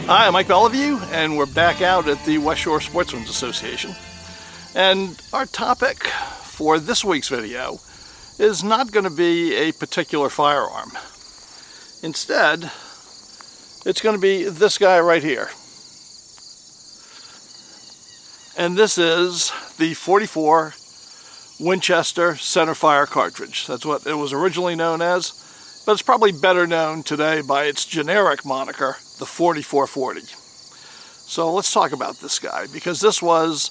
Hi, I'm Mike Beliveau, and we're back out at the West Shore Sportsmen's Association. And our topic for this week's video is not going to be a particular firearm. Instead, it's going to be this guy right here. And this is the .44 Winchester Centerfire cartridge. That's what it was originally known as, but it's probably better known today by its generic moniker, the 4440. So let's talk about this guy, because this was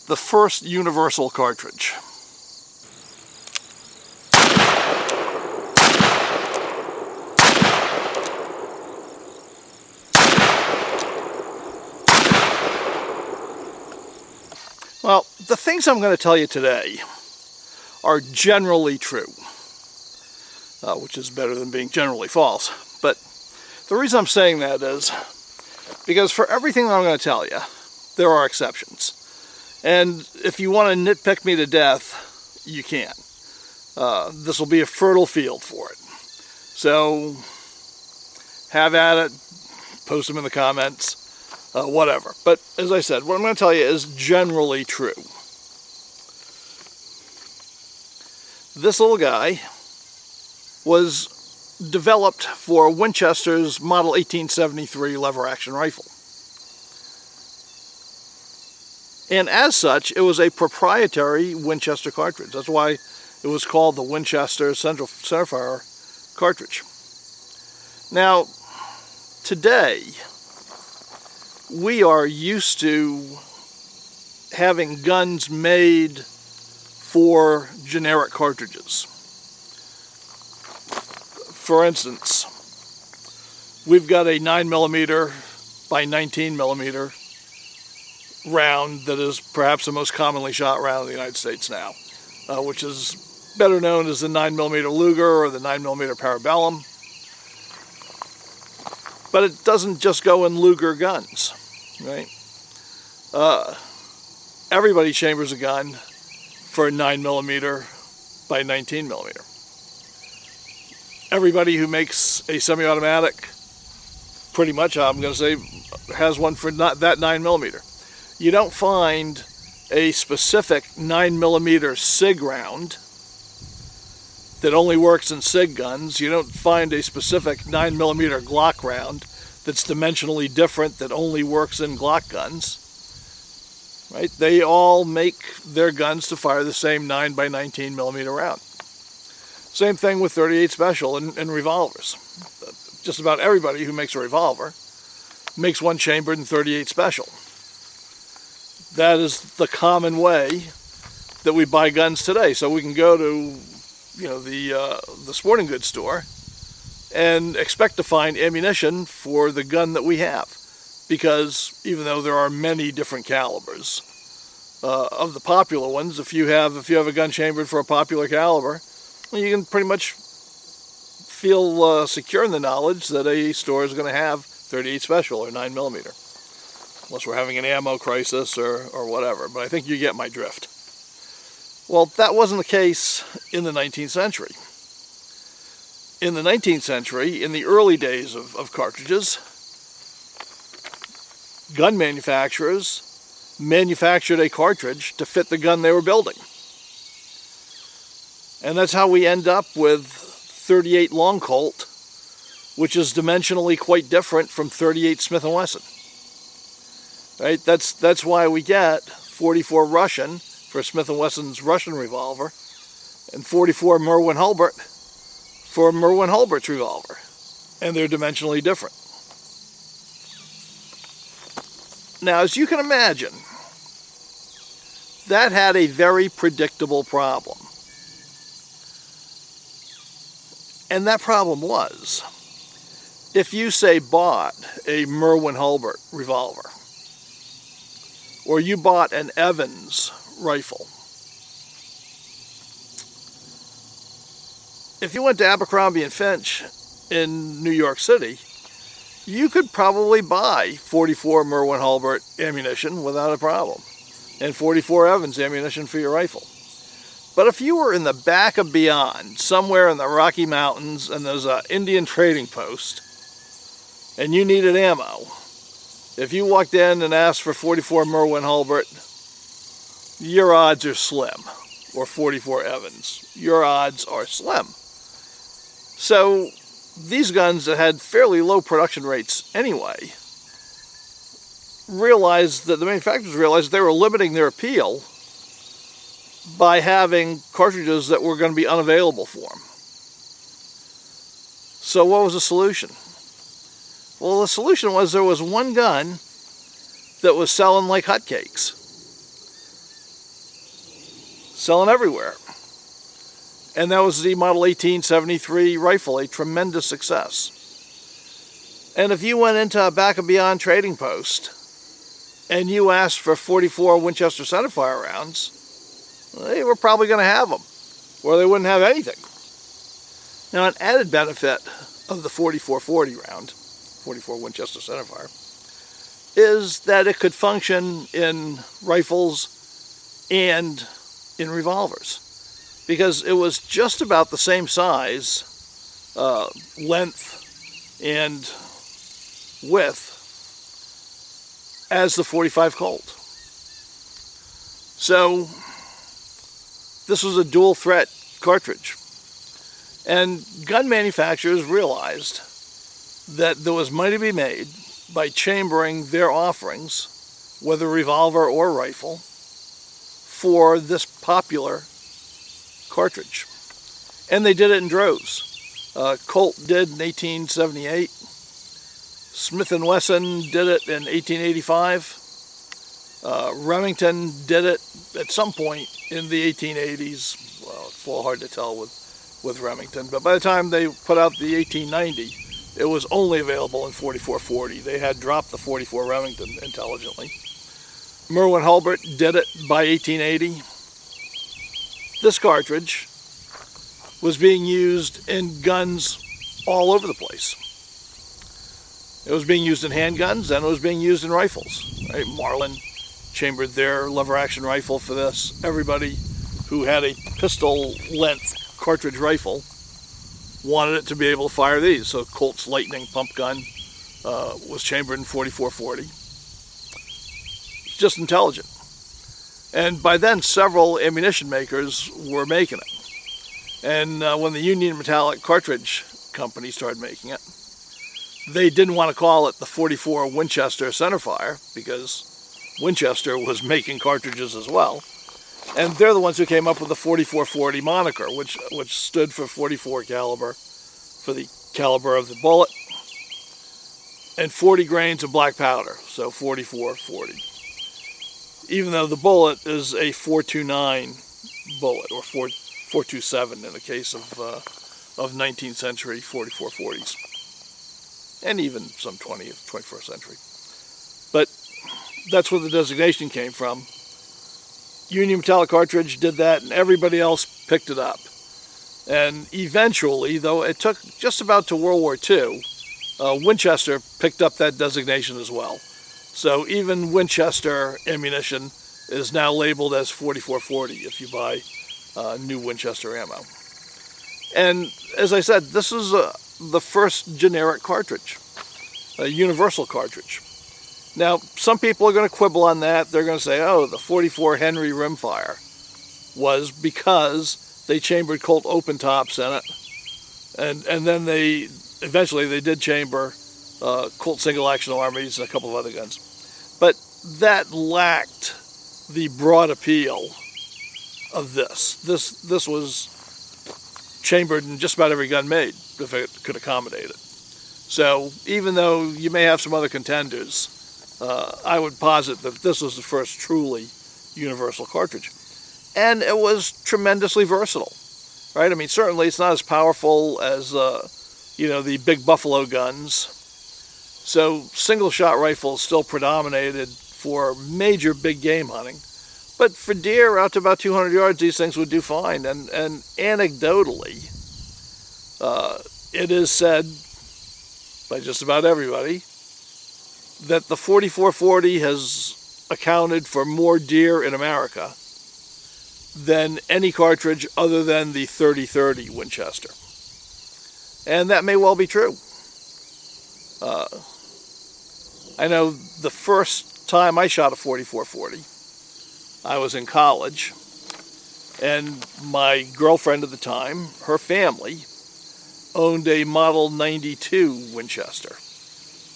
the first universal cartridge. Well, the things I'm going to tell you today are generally true, which is better than being generally false. But the reason I'm saying that is because for everything that I'm going to tell you, there are exceptions. And if you want to nitpick me to death, you can. This will be a fertile field for it. So have at it, post them in the comments, whatever. But as I said, what I'm going to tell you is generally true. This little guy was developed for Winchester's Model 1873 lever-action rifle. And as such, it was a proprietary Winchester cartridge. That's why it was called the Winchester Centerfire cartridge. Now, today, we are used to having guns made for generic cartridges. For instance, we've got a 9mm by 19mm round that is perhaps the most commonly shot round in the United States now, which is better known as the 9mm Luger or the 9mm Parabellum. But it doesn't just go in Luger guns, right? Everybody chambers a gun for a 9mm by 19mm. Everybody who makes a semi-automatic, pretty much, I'm going to say, has one for not that 9mm. You don't find a specific 9mm SIG round that only works in SIG guns. You don't find a specific 9mm Glock round that's dimensionally different that only works in Glock guns. Right? They all make their guns to fire the same 9 by 19mm round. Same thing with 38 Special and revolvers. Just about everybody who makes a revolver makes one chambered in 38 Special. That is the common way that we buy guns today. So we can go to, the sporting goods store and expect to find ammunition for the gun that we have, because even though there are many different calibers of the popular ones, if you have a gun chambered for a popular caliber, well, you can pretty much feel secure in the knowledge that a store is going to have 38 Special or 9mm, unless we're having an ammo crisis or whatever. But I think you get my drift. Well, that wasn't the case in the 19th century. In the 19th century, in the early days of cartridges, gun manufacturers manufactured a cartridge to fit the gun they were building. And that's how we end up with 38 Long Colt, which is dimensionally quite different from 38 Smith & Wesson. Right? That's why we get 44 Russian for Smith & Wesson's Russian revolver and 44 Merwin-Hulbert for Merwin-Hulbert's revolver. And they're dimensionally different. Now, as you can imagine, that had a very predictable problem. And that problem was, if you, say, bought a Merwin-Hulbert revolver, or you bought an Evans rifle, if you went to Abercrombie & Finch in New York City, you could probably buy 44 Merwin-Hulbert ammunition without a problem, and 44 Evans ammunition for your rifle. But if you were in the back of beyond, somewhere in the Rocky Mountains, and there's an Indian trading post, and you needed ammo, If you walked in and asked for 44 Merwin Hulbert, your odds are slim. Or 44 Evans, your odds are slim. So these guns that had fairly low production rates anyway, the manufacturers realized they were limiting their appeal by having cartridges that were going to be unavailable for them. So what was the solution? Well, the solution was there was one gun that was selling like hotcakes. Selling everywhere. And that was the Model 1873 rifle, a tremendous success. And if you went into a Back and Beyond trading post and you asked for 44 Winchester Centerfire rounds, they were probably going to have them, or they wouldn't have anything. Now, an added benefit of the 4440 round, 44 Winchester Centerfire, is that it could function in rifles and in revolvers, because it was just about the same size, length, and width as the 45 Colt. So this was a dual threat cartridge. And gun manufacturers realized that there was money to be made by chambering their offerings, whether revolver or rifle, for this popular cartridge. And they did it in droves. Colt did in 1878. Smith & Wesson did it in 1885. Remington did it at some point in the 1880s. Well, it's a little hard to tell with Remington, but by the time they put out the 1890, it was only available in 4440. They had dropped the 44 Remington intelligently. Merwin Hulbert did it by 1880. This cartridge was being used in guns all over the place. It was being used in handguns, and it was being used in rifles. Right? Marlin chambered their lever-action rifle for this. Everybody who had a pistol-length cartridge rifle wanted it to be able to fire these. So Colt's Lightning pump gun was chambered in 4440. It's just intelligent. And by then, several ammunition makers were making it. And when the Union Metallic Cartridge Company started making it, they didn't want to call it the 44 Winchester Centerfire, because Winchester was making cartridges as well. And they're the ones who came up with the 4440 moniker, which stood for 44 caliber, for the caliber of the bullet, and 40 grains of black powder, so 4440. Even though the bullet is a 429 bullet, or 427 in the case of 19th century 4440s, and even some 20th, 21st century. But that's where the designation came from. Union Metallic Cartridge did that, and everybody else picked it up. And eventually, though it took just about to World War II, Winchester picked up that designation as well. So even Winchester ammunition is now labeled as 4440 if you buy new Winchester ammo. And as I said, this is the first generic cartridge, a universal cartridge. Now, some people are going to quibble on that. They're going to say, oh, the 44 Henry rimfire was because they chambered Colt open tops in it. And then eventually they did chamber Colt single action armies and a couple of other guns. But that lacked the broad appeal of this. This was chambered in just about every gun made, if it could accommodate it. So even though you may have some other contenders, I would posit that this was the first truly universal cartridge. And it was tremendously versatile, right? I mean, certainly it's not as powerful as, the big Buffalo guns. So single-shot rifles still predominated for major big game hunting. But for deer out to about 200 yards, these things would do fine. And anecdotally, it is said by just about everybody that the 4440 has accounted for more deer in America than any cartridge other than the 3030 Winchester. And that may well be true. I know the first time I shot a .44-40, I was in college, and my girlfriend at the time, her family, owned a Model 92 Winchester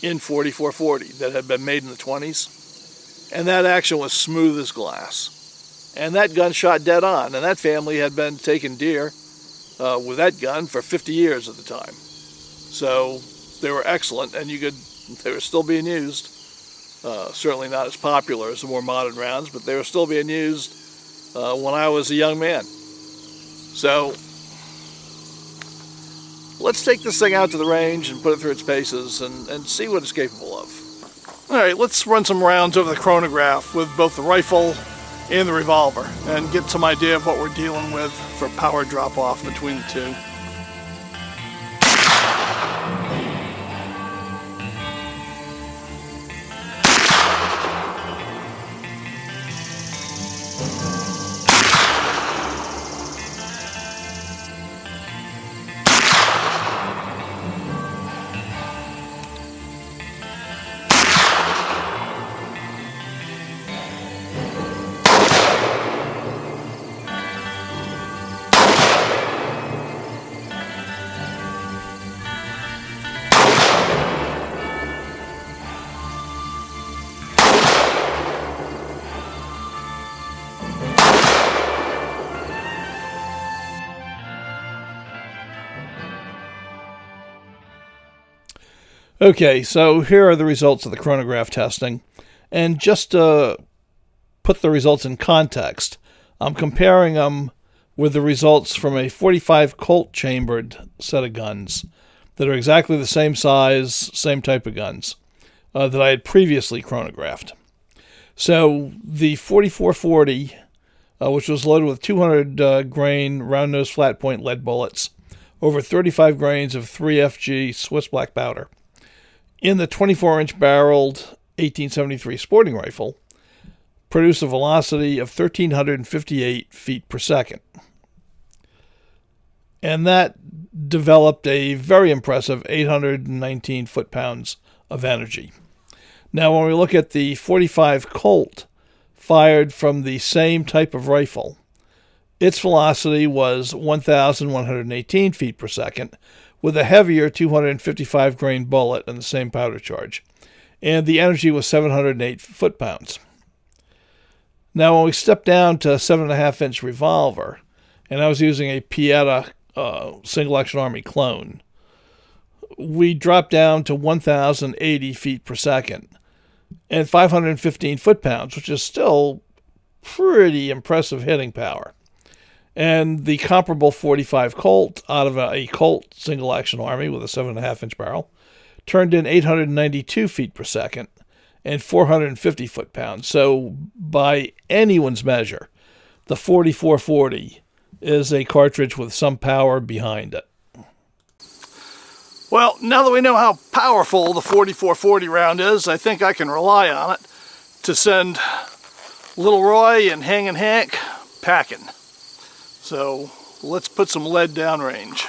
in .44-40 that had been made in the 20s, and that action was smooth as glass. And that gun shot dead on, and that family had been taking deer with that gun for 50 years at the time. So they were excellent, and they were still being used. Certainly not as popular as the more modern rounds, but they were still being used when I was a young man. So let's take this thing out to the range and put it through its paces and see what it's capable of. All right, let's run some rounds over the chronograph with both the rifle and the revolver and get some idea of what we're dealing with for power drop-off between the two. Okay, so here are the results of the chronograph testing. And just to put the results in context, I'm comparing them with the results from a .45 Colt chambered set of guns that are exactly the same size, same type of guns that I had previously chronographed. So the .44-40, which was loaded with 200 grain round-nose flat-point lead bullets, over 35 grains of 3FG Swiss black powder, in the 24-inch barreled 1873 sporting rifle, produced a velocity of 1,358 feet per second. And that developed a very impressive 819 foot-pounds of energy. Now, when we look at the .45 Colt fired from the same type of rifle, its velocity was 1,118 feet per second, with a heavier 255 grain bullet and the same powder charge. And the energy was 708 foot-pounds. Now, when we step down to a 7.5-inch revolver, and I was using a Pieta single action army clone, we dropped down to 1,080 feet per second and 515 foot-pounds, which is still pretty impressive hitting power. And the comparable .45 Colt out of a Colt single-action army with a 7.5-inch barrel turned in 892 feet per second and 450 foot-pounds. So by anyone's measure, the .44-40 is a cartridge with some power behind it. Well, now that we know how powerful the .44-40 round is, I think I can rely on it to send Little Roy and Hangin' Hank packing. So let's put some lead downrange.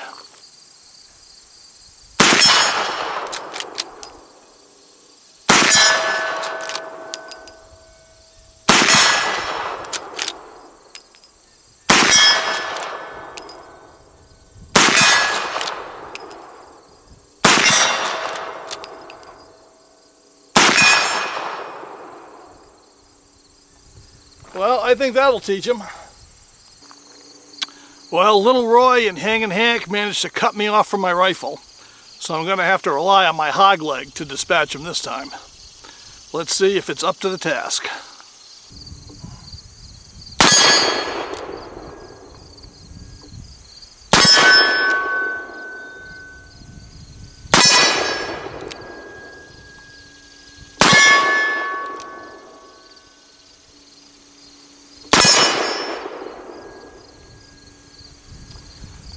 Well, I think that'll teach him. Well, Little Roy and Hangin' Hank managed to cut me off from my rifle, so I'm going to have to rely on my hog leg to dispatch them this time. Let's see if it's up to the task.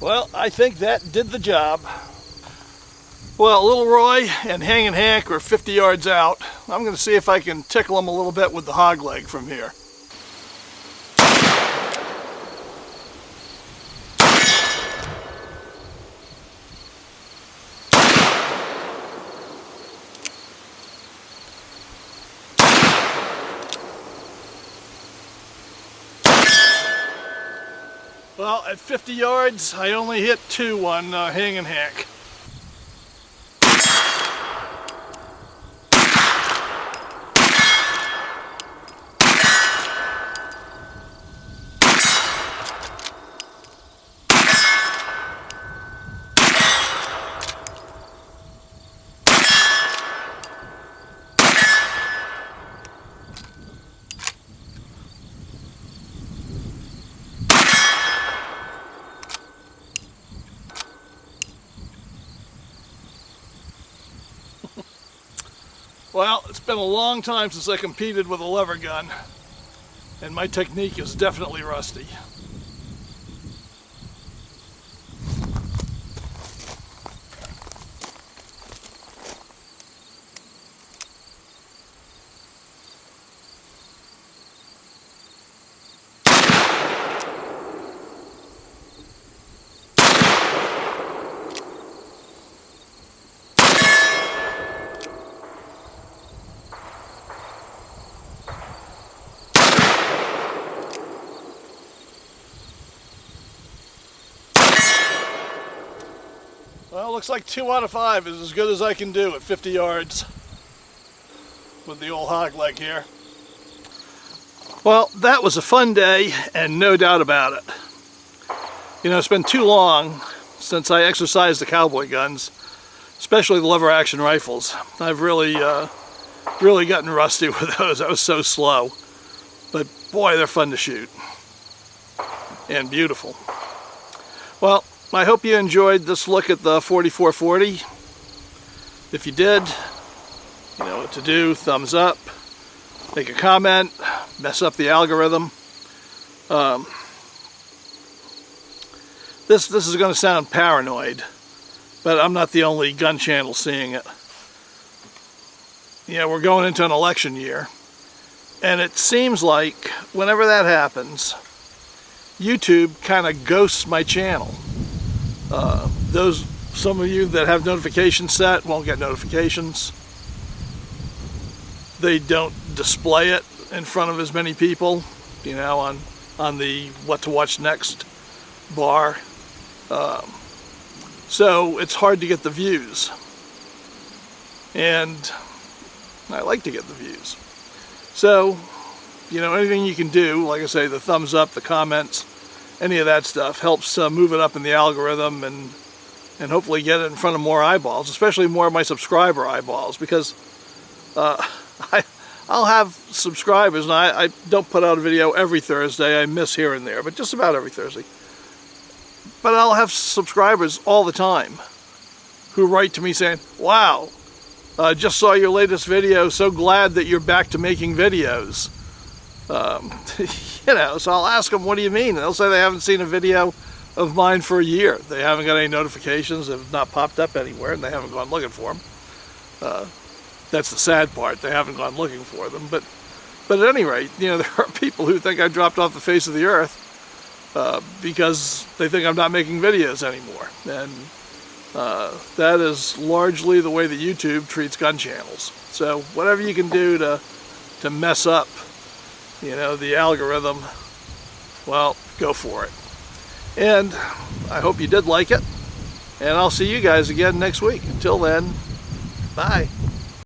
Well, I think that did the job. Well, Little Roy and Hangin' Hank are 50 yards out. I'm going to see if I can tickle them a little bit with the hog leg from here. Well, at 50 yards, I only hit 2 on Hanging Hank. Well, it's been a long time since I competed with a lever gun, and my technique is definitely rusty. Well, looks like 2 out of 5 is as good as I can do at 50 yards with the old hog leg here. Well, that was a fun day, and no doubt about it. You know, it's been too long since I exercised the cowboy guns, especially the lever action rifles. I've really gotten rusty with those. I was so slow. But boy, they're fun to shoot. And beautiful. Well, I hope you enjoyed this look at the 4440. If you did, you know what to do. Thumbs up, make a comment, mess up the algorithm. This is going to sound paranoid, but I'm not the only gun channel seeing it. You know, we're going into an election year, and it seems like whenever that happens, YouTube kind of ghosts my channel. Some of you that have notifications set won't get notifications. They don't display it in front of as many people, you know, on the what to watch next bar. So it's hard to get the views. And I like to get the views. So, you know, anything you can do, like I say, the thumbs up, the comments, any of that stuff helps move it up in the algorithm and hopefully get it in front of more eyeballs, especially more of my subscriber eyeballs, because I'll have subscribers, and I don't put out a video every Thursday. I miss here and there, but just about every Thursday. But I'll have subscribers all the time who write to me saying, wow, just saw your latest video, so glad that you're back to making videos. You know, so I'll ask them, what do you mean? And they'll say they haven't seen a video of mine for a year. They haven't got any notifications, they've not popped up anywhere, and they haven't gone looking for them. That's the sad part, they haven't gone looking for them. But at any rate, you know, there are people who think I dropped off the face of the earth because they think I'm not making videos anymore. And that is largely the way that YouTube treats gun channels. So whatever you can do to mess up, you know, the algorithm, well, go for it. And I hope you did like it, and I'll see you guys again next week. Until then, bye.